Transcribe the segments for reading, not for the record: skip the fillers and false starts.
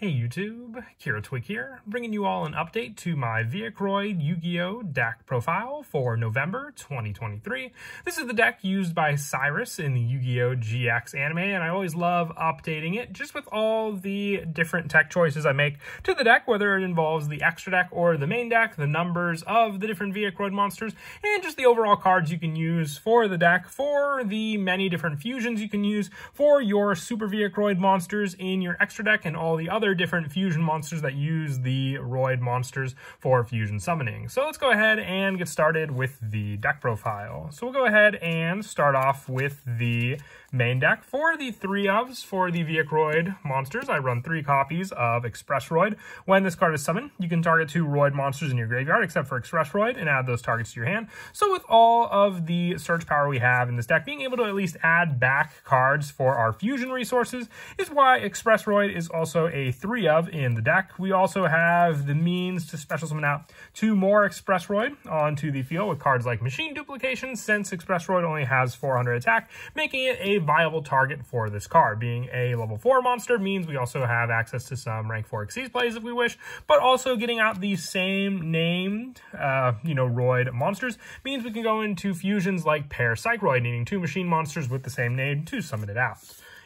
Hey YouTube, Kira Twig here, bringing you all an update to my Viacroid Yu-Gi-Oh! Deck profile for November 2023. This is the deck used by Cyrus in the Yu-Gi-Oh! GX anime, and I always love updating it just with all the different tech choices I make to the deck, whether it involves the extra deck or the main deck, the numbers of the different Viacroid monsters, and just the overall cards you can use for the deck, for the many different fusions you can use for your Super Viacroid monsters in your extra deck, and all the other different fusion monsters that use the Roid monsters for fusion summoning. So let's go ahead and get started with the deck profile. So we'll go ahead and start off with the main deck. For the 3-ofs for the Viacroid monsters, I run 3 copies of Express Roid. When this card is summoned, you can target 2 Roid monsters in your graveyard, except for Express Roid, and add those targets to your hand. So with all of the search power we have in this deck, being able to at least add back cards for our fusion resources is why Express Roid is also a 3-of in the deck. We also have the means to special summon out 2 more Express Roid onto the field with cards like Machine Duplication, since Express Roid only has 400 attack, making it a viable target for this card. Being a level 4 monster means we also have access to some rank 4 Xyz plays if we wish, but also getting out the same named, Roid monsters means we can go into fusions like Parapsychroid, needing 2 machine monsters with the same name to summon it out.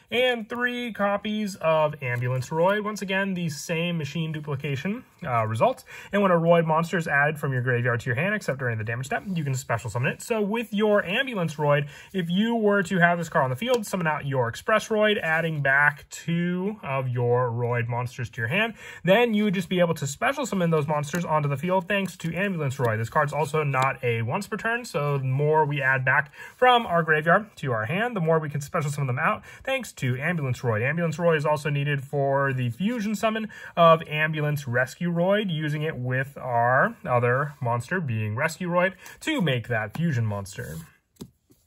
And 3 copies of Ambulance Roid. Once again, the same machine duplication results. And when a Roid monster is added from your graveyard to your hand, except during the damage step, you can special summon it. So with your Ambulance Roid, if you were to have this card on the field, summon out your Express Roid, adding back 2 of your Roid monsters to your hand, then you would just be able to special summon those monsters onto the field thanks to Ambulance Roid. This card's also not a once per turn, so the more we add back from our graveyard to our hand, the more we can special summon them out thanks to Ambulance Roid. Ambulance Roid is also needed for the fusion summon of Ambulance Rescue Roid, using it with our other monster being Rescue Roid to make that fusion monster.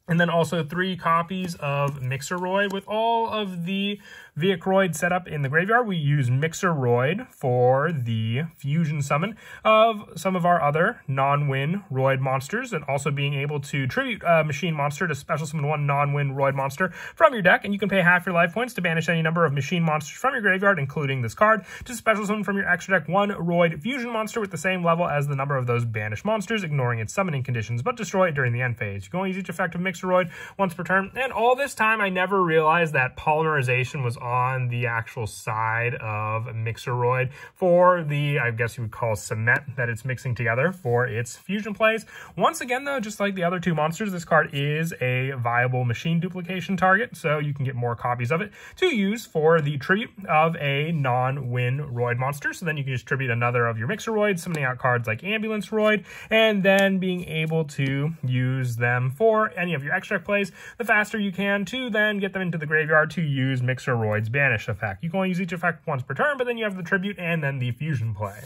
And then also 3 copies of Mixer Roid. With all of the Viacroid setup in the graveyard, we use Mixer Roid for the fusion summon of some of our other non-win Roid monsters, and also being able to tribute a machine monster to special summon 1 non-win Roid monster from your deck, and you can pay half your life points to banish any number of machine monsters from your graveyard, including this card, to special summon from your extra deck 1 Roid fusion monster with the same level as the number of those banished monsters, ignoring its summoning conditions, but destroy it during the end phase. You can only use each effect of Mixer Roid once per turn, and all this time I never realized that polymerization was on the actual side of Mixer Roid for the, I guess you would call, cement that it's mixing together for its fusion plays. Once again though, just like the other 2 monsters, this card is a viable machine duplication target, so you can get more copies of it to use for the tribute of a non-win Roid monster. So then you can just tribute another of your Mixer Roids, summoning out cards like Ambulance Roid, and then being able to use them for any of your extra plays the faster you can, to then get them into the graveyard to use Mixer Roid's banish effect. You can only use each effect once per turn, but then you have the tribute and then the fusion play.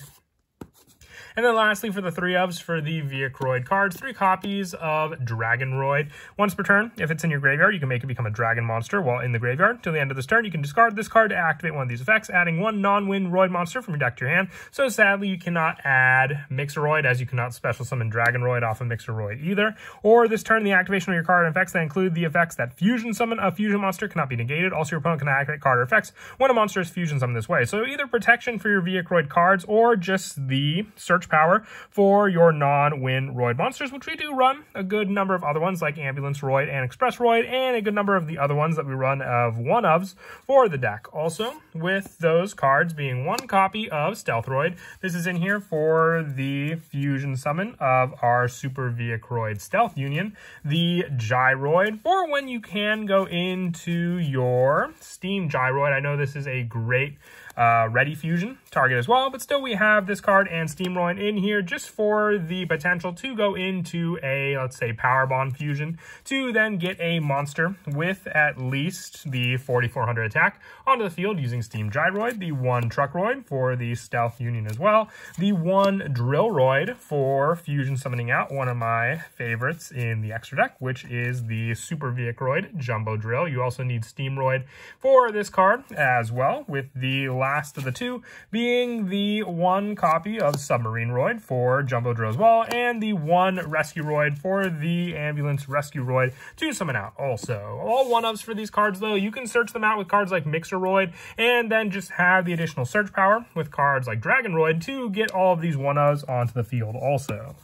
And then lastly, for the 3-ofs for the Viacroid cards, 3 copies of Dragon Roid. Once per turn, if it's in your graveyard, you can make it become a dragon monster while in the graveyard. Till the end of this turn, you can discard this card to activate one of these effects, adding 1 non-win Roid monster from your deck to your hand. So sadly, you cannot add Mixer Roid, as you cannot special summon Dragon Roid off of Mixer Roid either. Or this turn, the activation of your card and effects that include the effects that fusion summon a fusion monster cannot be negated. Also, your opponent can activate card or effects when a monster is fusion summoned this way. So either protection for your Viacroid cards, or just the search power for your non-win Roid monsters, which we do run a good number of other ones like Ambulance Roid and Express Roid, and a good number of the other ones that we run of 1-ofs for the deck. Also, with those cards being 1 copy of Stealth Roid, this is in here for the fusion summon of our Super Viacroid Stealth Union, the Gyroid, or when you can go into your Steam Gyroid. I know this is a great ready fusion target as well, but still we have this card and Steam Roid in here just for the potential to go into a, let's say, Power Bond fusion to then get a monster with at least the 4400 attack onto the field using Steam Gyroid, the 1 Truck Roid for the Stealth Union as well, the 1 Drill Roid for fusion summoning out one of my favorites in the extra deck, which is the Super Viacroid Jumbo Drill. You also need Steam Roid for this card as well, with the last of the 2 being the 1 copy of Submarine Roid for Jumbo Drill as well, and the 1 Rescue Roid for the Ambulance Rescue Roid to summon out also. All 1-ofs for these cards, though, you can search them out with cards like Mixer Roid, and then just have the additional search power with cards like Dragon Roid to get all of these 1-ofs onto the field also.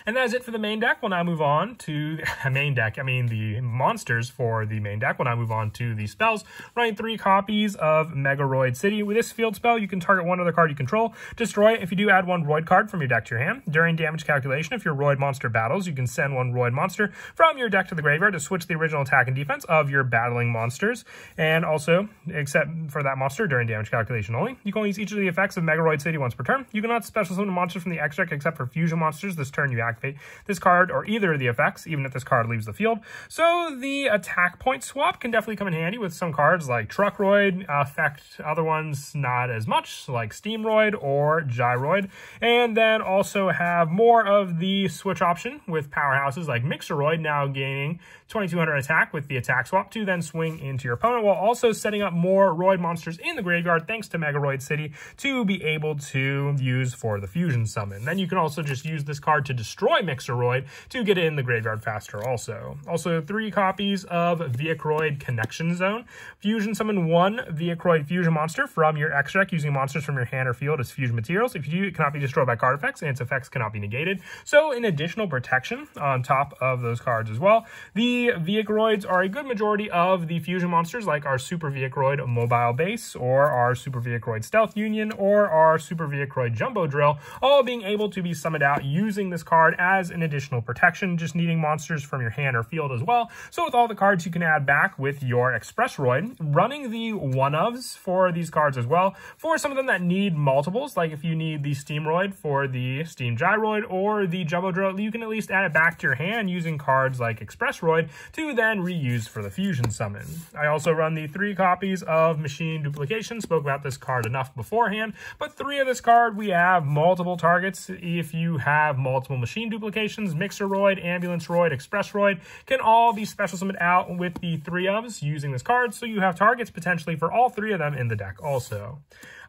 And that is it for the main deck. We'll now move on to the monsters for the main deck. We'll now move on to the spells. Running 3 copies of Megaroid City. With this field spell, you can target 1 other card you control, destroy it if you do add 1 Roid card from your deck to your hand. During damage calculation, if your Roid monster battles, you can send 1 Roid monster from your deck to the graveyard to switch the original attack and defense of your battling monsters. And also, except for that monster during damage calculation only, you can only use each of the effects of Megaroid City once per turn. You cannot special summon monsters from the X deck except for fusion monsters. This turn you activate this card or either of the effects, even if this card leaves the field. So the attack point swap can definitely come in handy with some cards like Truckroid, affect other ones not as much, like Steamroid or Gyroid. And then also have more of the switch option with powerhouses like Mixeroid, now gaining 2200 attack with the attack swap to then swing into your opponent, while also setting up more Roid monsters in the graveyard thanks to Megaroid City to be able to use for the fusion summon. Then you can also just use this card to destroy Mixeroid to get it in the graveyard faster also. Also 3 copies of Viacroid Connection Zone. Fusion summon 1 Viacroid fusion monster from your X deck using monsters from your hand or field as fusion materials. If you do, it cannot be destroyed by card effects and its effects cannot be negated. So an additional protection on top of those cards as well. The Viacroids are a good majority of the fusion monsters like our Super Viacroid Mobile Base or our Super Viacroid Stealth Union or our Super Viacroid Jumbo Drill, all being able to be summoned out using this card as an additional protection, just needing monsters from your hand or field as well. So with all the cards you can add back with your Express Roid, running the 1-ofs for these cards as well. For some of them that need multiples, like if you need the Steamroid for the Steam Gyroid or the Jumbo Drill, you can at least add it back to your hand using cards like Express Roid to then reuse for the fusion summon. I also run the 3 copies of Machine Duplication. Spoke about this card enough beforehand, but 3 of this card we have multiple targets. If you have multiple Machine Duplications, Mixer Roid, Ambulance Roid, Express Roid can all be special summoned out with the 3-ofs using this card, so you have targets potentially for all 3 of them in the deck also.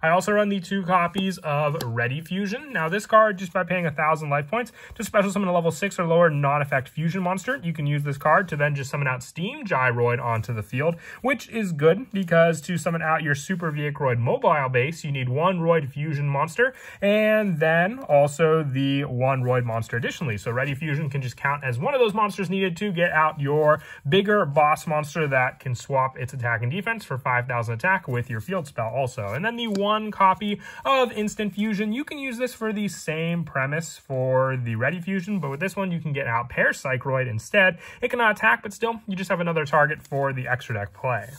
I also run the 2 copies of Ready Fusion. Now this card, just by paying 1,000 life points to special summon a level 6 or lower non-effect fusion monster, you can use this card to then just summon out Steam Gyroid onto the field, which is good because to summon out your Super Viacroid Mobile Base, you need 1 Roid fusion monster and then also the 1 Roid monster additionally. So Ready Fusion can just count as one of those monsters needed to get out your bigger boss monster that can swap its attack and defense for 5,000 attack with your field spell also. And then the 1 copy of Instant Fusion. You can use this for the same premise for the Ready Fusion, but with this one you can get out Parapsychroid instead. It cannot attack, but still, you just have another target for the extra deck play.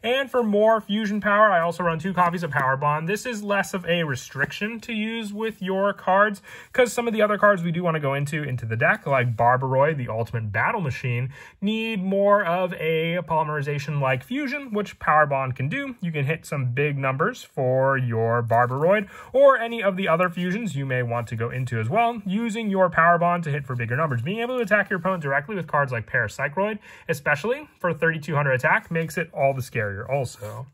And for more fusion power, I also run 2 copies of Power Bond. This is less of a restriction to use with your cards, because some of the other cards we do want to go into the deck, like Barbaroid, the ultimate battle machine, need more of a polymerization like fusion, which Power Bond can do. You can hit some big numbers for your Barbaroid, or any of the other fusions you may want to go into as well, using your Power Bond to hit for bigger numbers. Being able to attack your opponent directly with cards like Parapsychroid, especially for 3,200 attack, makes it all the scarier also.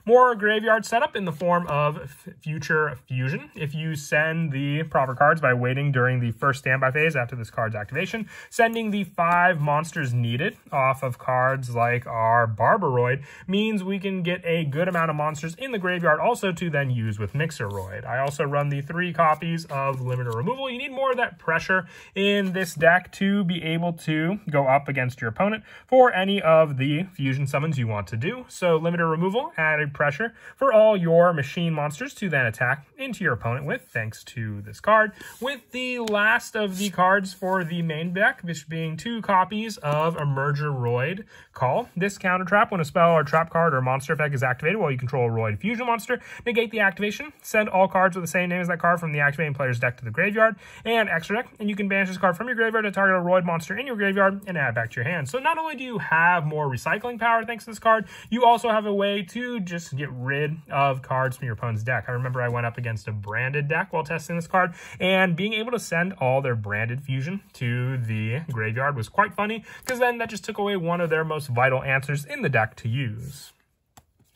More graveyard setup in the form of future fusion. If you send the proper cards by waiting during the first standby phase after this card's activation, sending the 5 monsters needed off of cards like our Barbaroid means we can get a good amount of monsters in the graveyard also to then use with Mixeroid. I also run the 3 copies of Limiter Removal. You need more of that pressure in this deck to be able to go up against your opponent for any of the fusion summons you want to do. So Limiter Removal added pressure for all your machine monsters to then attack into your opponent with, thanks to this card. With the last of the cards for the main deck, this being 2 copies of Emerger Roid Call. This counter trap when a spell or trap card or monster effect is activated while you control a Roid fusion monster. Negate the activation. Send all cards with the same name as that card from the activating player's deck to the graveyard and extra deck, and you can banish this card from your graveyard to target a Roid monster in your graveyard and add it back to your hand. So not only do you have more recycling power thanks to this card, you also have a way to just get rid of cards from your opponent's deck. I remember I went up against a branded deck while testing this card, and being able to send all their branded fusion to the graveyard was quite funny, because then that just took away one of their most vital answers in the deck to use.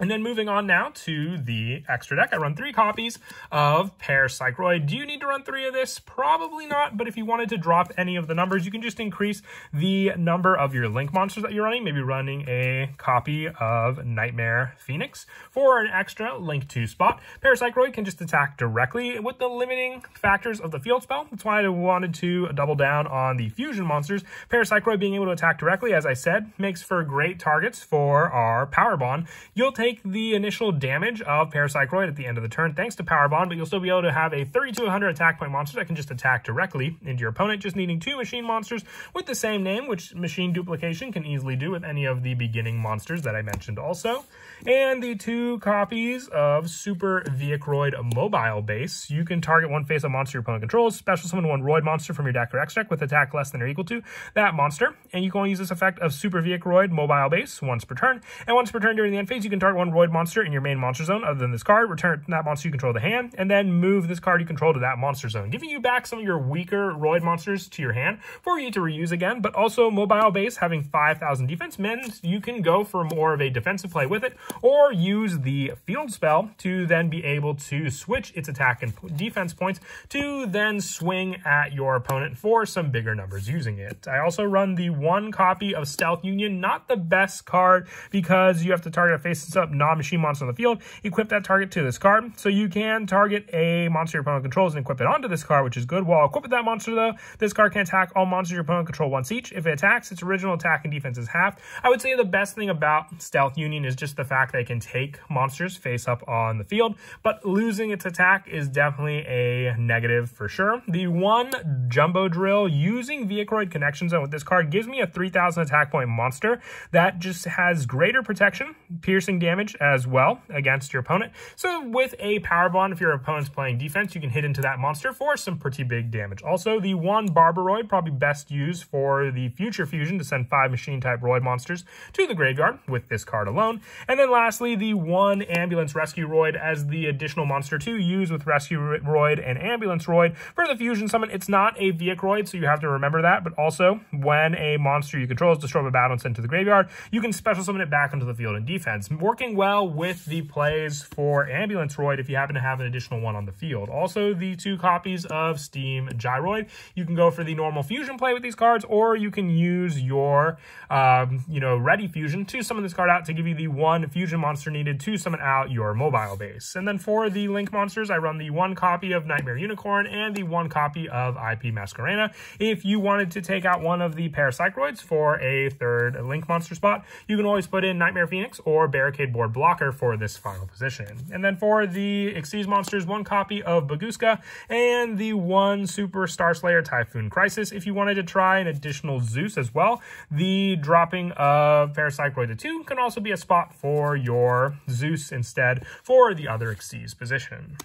And then moving on now to the extra deck, I run 3 copies of Parapsychroid. Do you need to run 3 of this? Probably not, but if you wanted to drop any of the numbers, you can just increase the number of your link monsters that you're running, maybe running a copy of Nightmare Phoenix for an extra link 2 spot. Parapsychroid can just attack directly with the limiting factors of the field spell. That's why I wanted to double down on the fusion monsters. Parapsychroid being able to attack directly, as I said, makes for great targets for our Power Bond. You'll take the initial damage of Parapsychroid at the end of the turn thanks to Power Bond, but you'll still be able to have a 3200 attack point monster that can just attack directly into your opponent, just needing 2 machine monsters with the same name, which machine duplication can easily do with any of the beginning monsters that I mentioned also. And the 2 copies of Super Viacroid Mobile Base. You can target one face-up monster your opponent controls, special summon 1 Roid monster from your deck or X deck with attack less than or equal to that monster, and you can only use this effect of Super Viacroid Mobile Base once per turn, and once per turn during the end phase, you can target 1 Roid monster in your main monster zone other than this card, return that monster you control to the hand, and then move this card you control to that monster zone, giving you back some of your weaker Roid monsters to your hand for you to reuse again. But also Mobile Base having 5000 defense means you can go for more of a defensive play with it, or use the field spell to then be able to switch its attack and defense points to then swing at your opponent for some bigger numbers using it. I also run the 1 copy of Stealth Union, not the best card because you have to target a face-up non-machine monster on the field, equip that target to this card. So you can target a monster your opponent controls and equip it onto this card, which is good. While equipped with that monster though, this card can attack all monsters your opponent control once each. If it attacks, its original attack and defense is halved. I would say the best thing about Stealth Union is just the fact that it can take monsters face up on the field, but losing its attack is definitely a negative for sure. The 1 Jumbo Drill using Viacroid Connection Zone with this card gives me a 3000 attack point monster that just has greater protection, piercing damage as well against your opponent. So with a Power Bond, if your opponent's playing defense, you can hit into that monster for some pretty big damage. Also, the 1 Barbaroid, probably best used for the future fusion to send 5 machine type Roid monsters to the graveyard with this card alone. And then lastly, the 1 Ambulance Rescue Roid as the additional monster to use with Rescue Roid and Ambulance Roid for the fusion summon. It's not a Viacroid, so you have to remember that, but also when a monster you control is destroyed by battle and sent to the graveyard, you can special summon it back into the field in defense, working well with the plays for Ambulance Roid if you happen to have an additional one on the field. Also, the 2 copies of Steam Gyroid. You can go for the normal fusion play with these cards, or you can use your ready fusion to summon this card out to give you the 1 fusion monster needed to summon out your Mobile Base. And then for the link monsters, I run the 1 copy of Nightmare Unicorn and the 1 copy of IP Masquerena. If you wanted to take out one of the Parapsychroids for a 3rd link monster spot, you can always put in Nightmare Phoenix or Barricade Board Blocker for this final position. And then for the Xyz monsters, 1 copy of Baguska and the 1 Super Star Slayer Typhoon Crisis. If you wanted to try an additional Zeus as well, the dropping of Parapsychroid to 2 can also be a spot for your Zeus instead for the other Xyz position.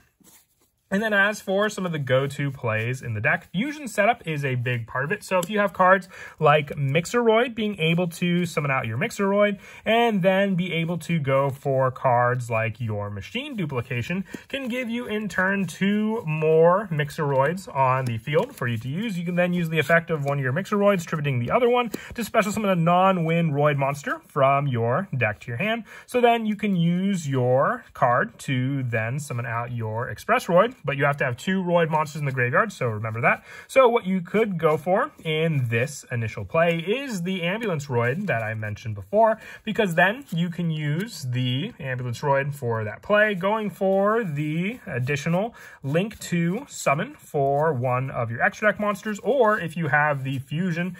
And then as for some of the go-to plays in the deck, fusion setup is a big part of it. So if you have cards like Mixeroid, being able to summon out your Mixeroid and then be able to go for cards like your Machine Duplication can give you in turn 2 more Mixeroids on the field for you to use. You can then use the effect of one of your Mixeroids, tributing the other one to special summon a non-win Roid monster from your deck to your hand. So then you can use your card to then summon out your Express Roid, but you have to have 2 Roid monsters in the graveyard, so remember that. So what you could go for in this initial play is the Ambulance Roid that I mentioned before, because then you can use the Ambulance Roid for that play, going for the additional Link 2 summon for one of your extra deck monsters, or if you have the fusion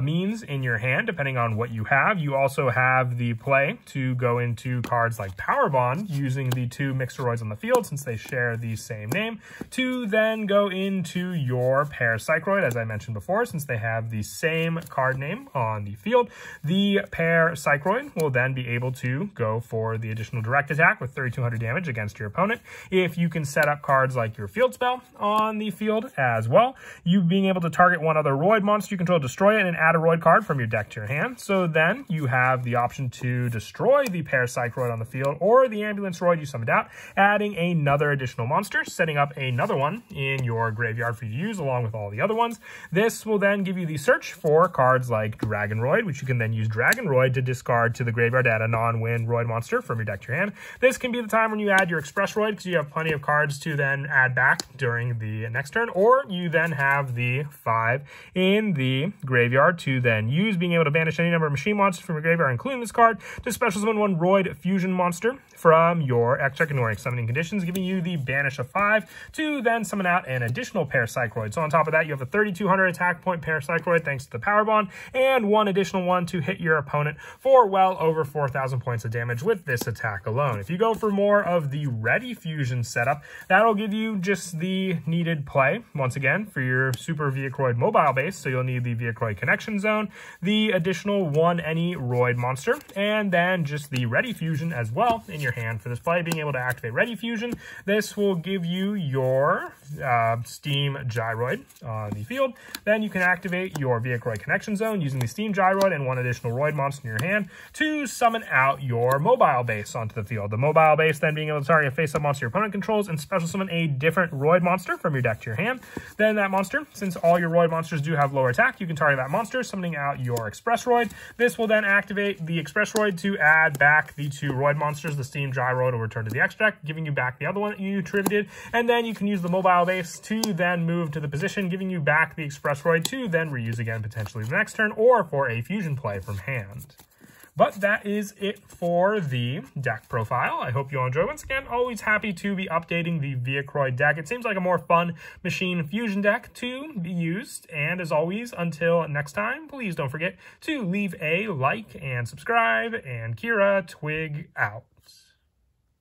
means in your hand, depending on what you have, you also have the play to go into cards like Power Bond, using the 2 Mixeroids on the field since they share the same name, to then go into your Parapsychroid, as I mentioned before, since they have the same card name on the field. The Parapsychroid will then be able to go for the additional direct attack with 3200 damage against your opponent. If you can set up cards like your field spell on the field as well, you being able to target one other Roid monster you control, destroy it, and add a Roid card from your deck to your hand. So then you have the option to destroy the Parapsychroid on the field or the Ambulance Roid you summoned out, adding another additional monster, setting setting up another one in your graveyard for you to use along with all the other ones. This will then give you the search for cards like Dragonroid, which you can then use Dragonroid to discard to the graveyard to add a non-win Roid monster from your deck to your hand. This can be the time when you add your Expressroid because you have plenty of cards to then add back during the next turn, or you then have the 5 in the graveyard to then use, being able to banish any number of machine monsters from your graveyard, including this card, to special summon one Roid fusion monster from your extra ignoring summoning conditions, giving you the banish of 5 to then summon out an additional Parapsychroid. So on top of that, you have a 3,200 attack point Parapsychroid thanks to the Power Bond, and one additional one to hit your opponent for well over 4,000 points of damage with this attack alone. If you go for more of the Ready Fusion setup, that'll give you just the needed play, once again, for your Super Viacroid mobile base. So you'll need the Viacroid Connection Zone, the additional one any Roid monster, and then just the Ready Fusion as well in your hand for this play. Being able to activate Ready Fusion, this will give you your Steam Gyroid on the field. Then you can activate your Viacroid Connection Zone using the Steam Gyroid and one additional Roid monster in your hand to summon out your mobile base onto the field. The mobile base then being able to target a face-up monster your opponent controls and special summon a different Roid monster from your deck to your hand. Then that monster, since all your Roid monsters do have lower attack, you can target that monster, summoning out your Expressroid. This will then activate the Expressroid to add back the 2 Roid monsters. The Steam Gyroid will return to the X deck, giving you back the other one that you attributed, and then you can use the mobile base to then move to the position, giving you back the Expressroid to then reuse again potentially the next turn or for a fusion play from hand. But that is it for the deck profile. I hope you all enjoy. Once again, always happy to be updating the Viacroid deck. It seems like a more fun machine fusion deck to be used. And as always, until next time, please don't forget to leave a like and subscribe. And Kira Twig out.